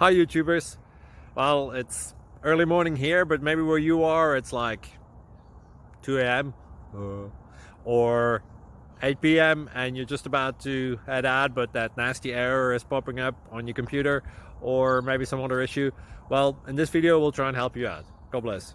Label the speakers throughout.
Speaker 1: Hi YouTubers. Well, it's early morning here, but maybe where you are it's like 2 a.m. Or 8 p.m. and you're just about to head out, but that nasty error is popping up on your computer, or maybe some other issue. Well, in this video we'll try and help you out. God bless.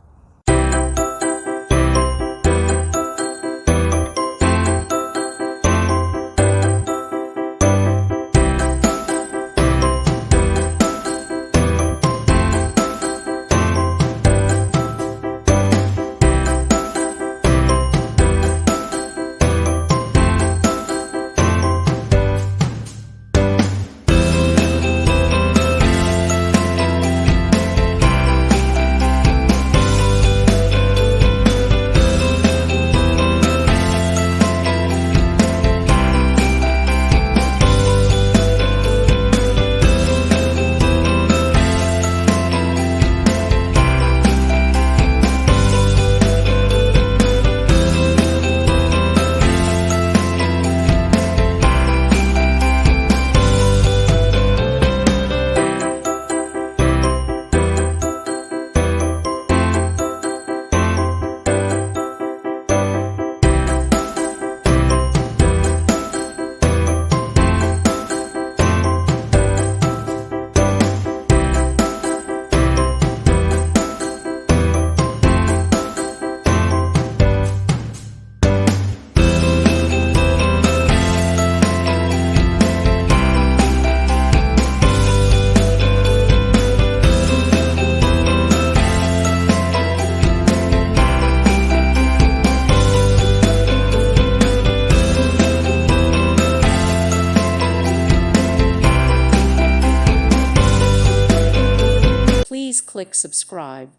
Speaker 2: Please click subscribe.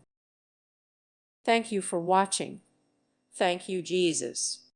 Speaker 2: Thank you for watching. Thank you, Jesus.